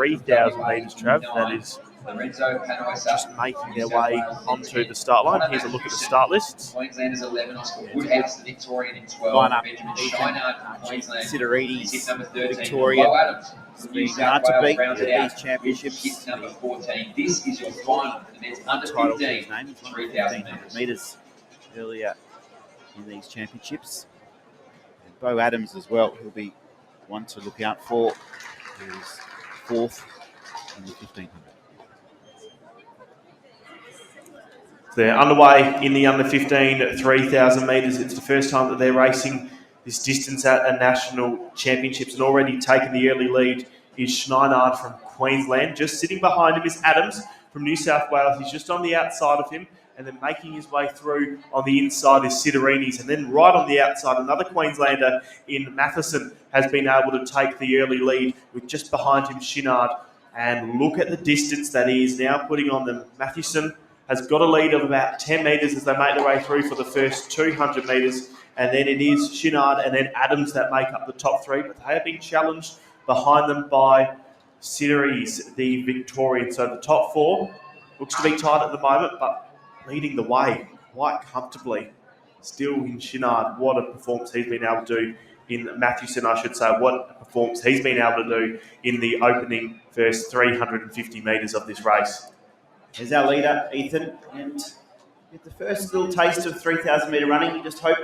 3,000 metres, Trav. That is just making their way onto the start line. Here's a look at the start lists. Queenslanders 11 Oscar Woodhouse, the Victorian in 12. Line-up, Benjamin SCHINARD Archie SIDERIDIS number 13. Victorian. Beau Adams New South Wales rounds it out. These championships. Hit number 14. This is your final for the men's under 15. 3,000 metres earlier in these championships. And Beau Adams as well, he'll be one to look out for. He's fourth in the 1500. They're underway in the under 15 3,000 metres. It's the first time that they're racing this distance at a national championships, and already taken the early lead is SCHINARD from Queensland. Just sitting behind him is Adams from New South Wales. He's just on the outside of him, and then making his way through on the inside is SIDERIDIS, and then right on the outside, another Queenslander in MATHEWSON has been able to take the early lead with just behind him SCHINARD. And look at the distance that he is now putting on them. MATHEWSON has got a lead of about 10 metres as they make their way through for the first 200 metres. And then it is SCHINARD and then Adams that make up the top three. But they have been challenged behind them by SIDERIDIS, the Victorian. So the top four looks to be tight at the moment, but leading the way quite comfortably. Still in SCHINARD, what a performance he's been able to do in MATHEWSON, I should say. What a performance he's been able to do in the opening first 350 metres of this race. Here's our leader, Ethan, and with the first little taste of 3,000 metre running, you just hope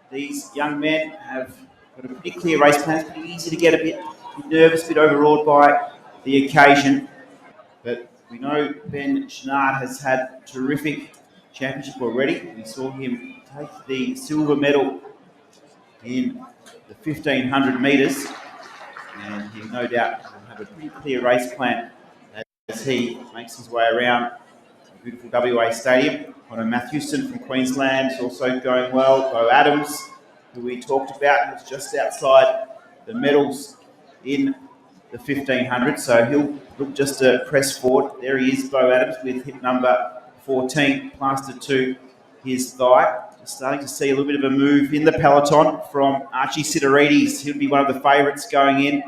these young men have got a pretty clear race plan. It's pretty easy to get a bit nervous, a bit overawed by the occasion. But we know Ben SCHINARD has had terrific championship already. We saw him take the silver medal in the 1,500 metres, and he no doubt will have a pretty clear race plan as he makes his way around the beautiful WA Stadium. Conor MATHEWSON from Queensland is also going well. Beau Adams, who we talked about, was just outside the medals in the 1,500, so he'll look just to press forward. There he is, Beau Adams, with hip number 14 plastered to his thigh. Just starting to see a little bit of a move in the peloton from Archie SIDERIDIS. He'll be one of the favourites going in.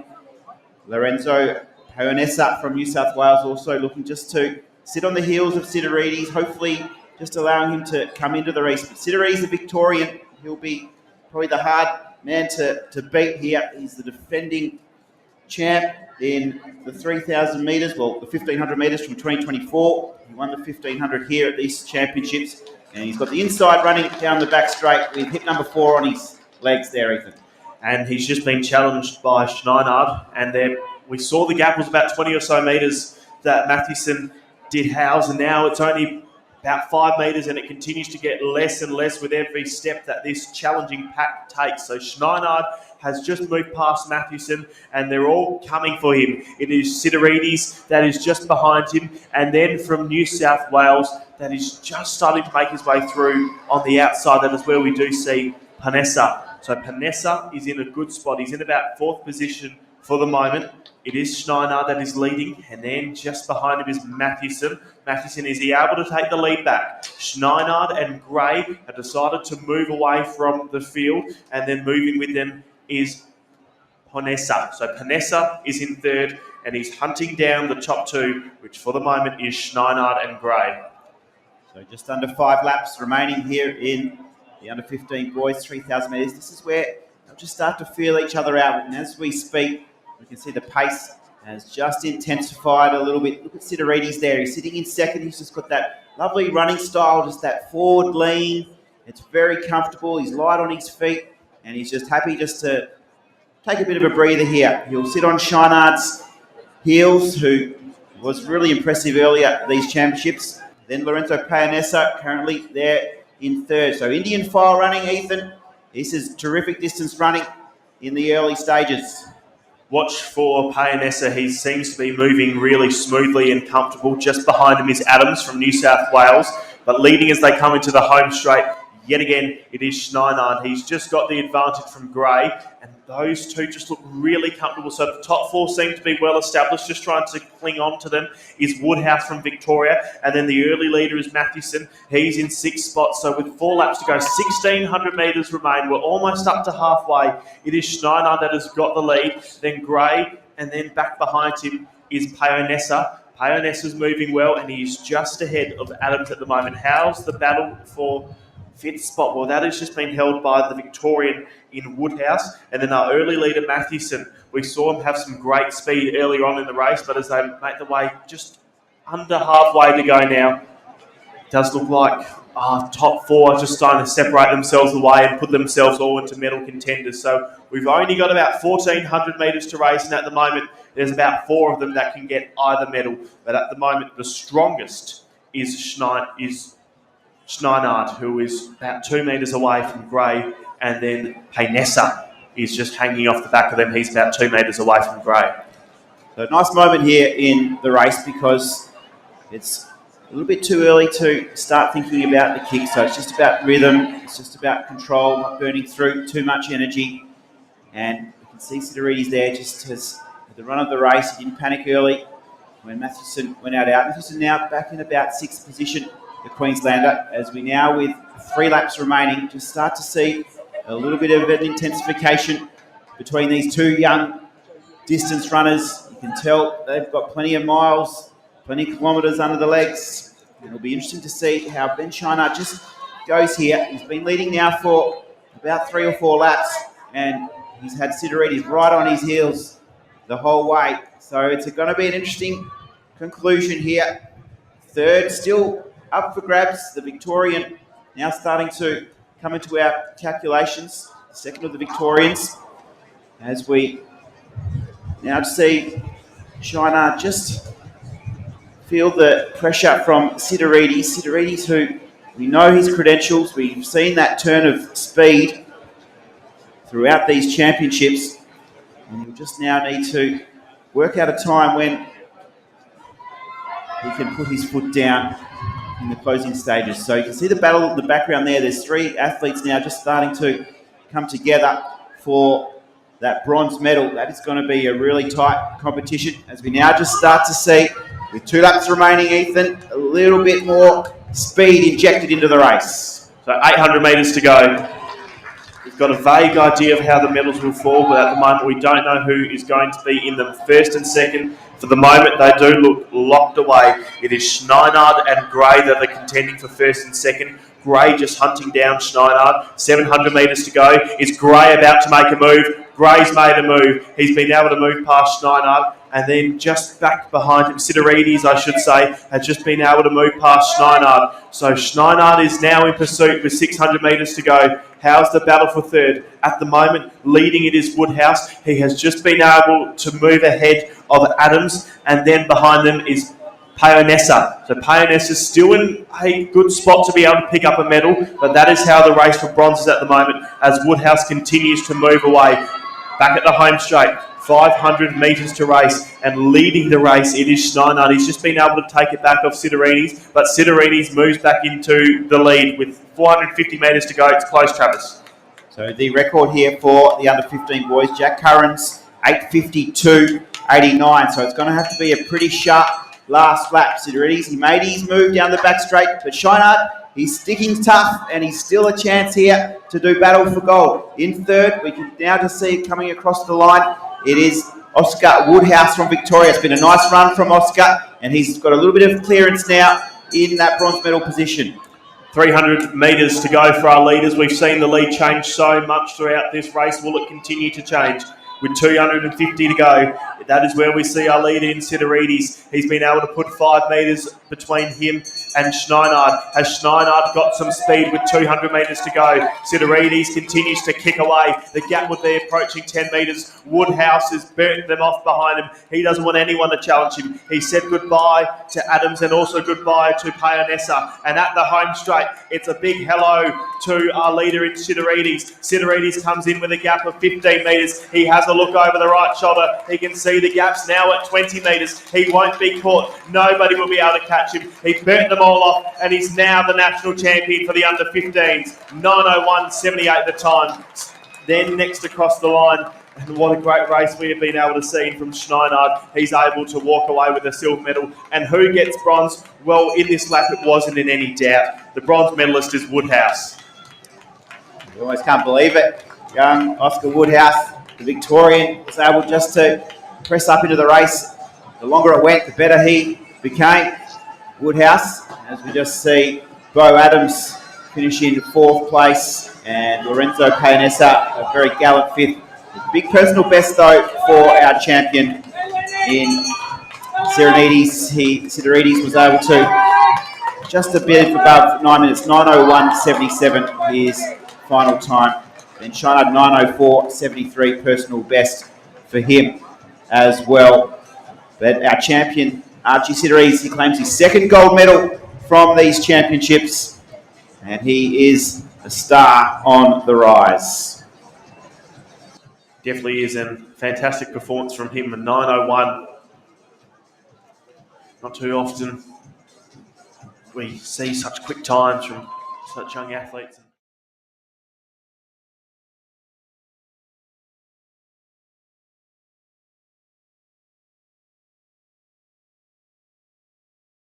Lorenzo PAONESSA from New South Wales also looking just to sit on the heels of SIDERIDIS, hopefully just allowing him to come into the race. But SIDERIDIS, the Victorian, he'll be probably the hard man to beat here. He's the defending champ in the 3,000 metres, well, the 1,500 metres from 2024. He won the 1,500 here at these championships. And he's got the inside running down the back straight with hip number 4 on his legs there, Ethan. And he's just been challenged by SCHINARD, and we saw the gap was about 20 or so metres that MATHEWSON did house, and now it's only about 5 metres, and it continues to get less and less with every step that this challenging pack takes. So SCHINARD has just moved past MATHEWSON, and they're all coming for him. It is SIDERIDIS that is just behind him, and then from New South Wales that is just starting to make his way through on the outside. That is where we do see PAONESSA. So PAONESSA is in a good spot. He's in about 4th position for the moment. It is SCHINARD that is leading, and then just behind him is MATHEWSON. MATHEWSON, is he able to take the lead back? SCHINARD and Gray have decided to move away from the field, and then moving with them is PAONESSA. So PAONESSA is in 3rd, and he's hunting down the top 2, which for the moment is SCHINARD and Gray. So just under 5 laps remaining here in the under 15 boys, 3,000 metres. This is where they'll just start to feel each other out. And as we speak, we can see the pace has just intensified a little bit. Look at SIDERIDIS there. He's sitting in 2nd. He's just got that lovely running style, just that forward lean. It's very comfortable. He's light on his feet, and he's just happy just to take a bit of a breather here. He'll sit on SCHINARD's heels, who was really impressive earlier at these championships. Then Lorenzo PAONESSA currently there in 3rd. So Indian file running, Ethan. This is terrific distance running in the early stages. Watch for PAONESSA. He seems to be moving really smoothly and comfortable. Just behind him is Adams from New South Wales. But leading as they come into the home straight, yet again, it is SCHINARD. He's just got the advantage from Gray, and those two just look really comfortable. So the top 4 seem to be well established. Just trying to cling on to them is Woodhouse from Victoria, and then the early leader is MATHEWSON. He's in 6th spot. So with 4 laps to go, 1,600 metres remain. We're almost up to halfway. It is SCHINARD that has got the lead, then Gray, and then back behind him is Paonessa. Paonessa's moving well, and he's just ahead of Adams at the moment. How's the battle for fifth spot? Well, that has just been held by the Victorian in Woodhouse, and then our early leader, Mathewson. We saw him have some great speed earlier on in the race, but as they make the way just under halfway to go now, it does look like top four are just starting to separate themselves away and put themselves all into medal contenders. So we've only got about 1,400 metres to race, and at the moment there's about 4 of them that can get either medal. But at the moment the strongest is Schinard, who is about 2 metres away from Gray, and then Paonessa is just hanging off the back of them. He's about 2 metres away from Gray. So a nice moment here in the race because it's a little bit too early to start thinking about the kick. So it's just about rhythm, it's just about control, not burning through too much energy. And you can see Sideridis there just as at the run of the race, he didn't panic early when Mathewson went out. Mathewson now back in about 6th position, the Queenslander, as we now with 3 laps remaining just start to see a little bit of an intensification between these 2 young distance runners. You can tell they've got plenty of miles, plenty of kilometres under the legs. It'll be interesting to see how Ben Schinard just goes here. He's been leading now for about 3 or 4 laps, and he's had Sideridis right on his heels the whole way. So it's going to be an interesting conclusion here. Third still up for grabs. The Victorian now starting to come into our calculations. Second of the Victorians, as we now see Schinard just feel the pressure from Sideridis. Sideridis, who we know his credentials. We've seen that turn of speed throughout these championships. And he'll just now need to work out a time when he can put his foot down in the closing stages. So you can see the battle in the background there. There's 3 athletes now just starting to come together for that bronze medal. That is going to be a really tight competition as we now just start to see, with 2 laps remaining, Ethan, a little bit more speed injected into the race. So 800 metres to go. We've got a vague idea of how the medals will fall, but at the moment we don't know who is going to be in them first and second. For the moment, they do look locked away. It is Schinard and Gray that are contending for first and second. Gray just hunting down Schinard. 700 metres to go. Is Gray about to make a move? Gray's made a move. He's been able to move past Schinard. And then just back behind him, Sideridis, I should say, has just been able to move past Schinard. So Schinard is now in pursuit with 600 metres to go. How's the battle for third? At the moment, leading it is Woodhouse. He has just been able to move ahead of Adams, and then behind them is Paonessa. So Paonessa is still in a good spot to be able to pick up a medal, but that is how the race for bronze is at the moment as Woodhouse continues to move away. Back at the home straight, 500 metres to race, and leading the race, it is Schinard. He's just been able to take it back off Sideridis, but Sideridis moves back into the lead with 450 metres to go. It's close, Travis. So the record here for the under-15 boys, Jack Curran's 8:52.89. So it's going to have to be a pretty sharp last lap. Sideridis, he made his move down the back straight, but Schinard, he's sticking tough, and he's still a chance here to do battle for gold. In third, we can now just see it coming across the line. It is Oscar Woodhouse from Victoria. It's been a nice run from Oscar, and he's got a little bit of clearance now in that bronze medal position. 300 metres to go for our leaders. We've seen the lead change so much throughout this race. Will it continue to change? With 250 to go, that is where we see our leader in Sideridis. He's been able to put 5 metres between him and Schinard. Has Schinard got some speed with 200 metres to go? Sideridis continues to kick away. The gap would be approaching 10 metres. Woodhouse has burnt them off behind him. He doesn't want anyone to challenge him. He said goodbye to Adams and also goodbye to Paonessa. And at the home straight, it's a big hello to our leader in Sideridis. Sideridis comes in with a gap of 15 metres. He has a look over the right shoulder. He can see the gaps now at 20 metres. He won't be caught. Nobody will be able to catch him. He burnt them all off, and he's now the national champion for the under-15s. 9:01.78 the time. Then next across the line, and what a great race we have been able to see from Schinard. He's able to walk away with a silver medal. And who gets bronze? Well, in this lap, it wasn't in any doubt. The bronze medalist is Woodhouse. You almost can't believe it. Young Oscar Woodhouse, the Victorian, was able just to press up into the race the longer it went, the better he became. Woodhouse, as we just see, Beau Adams finishing 4th place, and Lorenzo PAONESSA, a very gallant 5th. Big personal best though for our champion in SIDERIDIS was able to just a bit above 9 minutes, 9:01.77 his final time. Then SCHINARD 9:04.73 personal best for him as well. But our champion, Archie SIDERIDIS, he claims his 2nd gold medal from these championships, and he is a star on the rise. Definitely is, and fantastic performance from him, a 9:01. Not too often we see such quick times from such young athletes.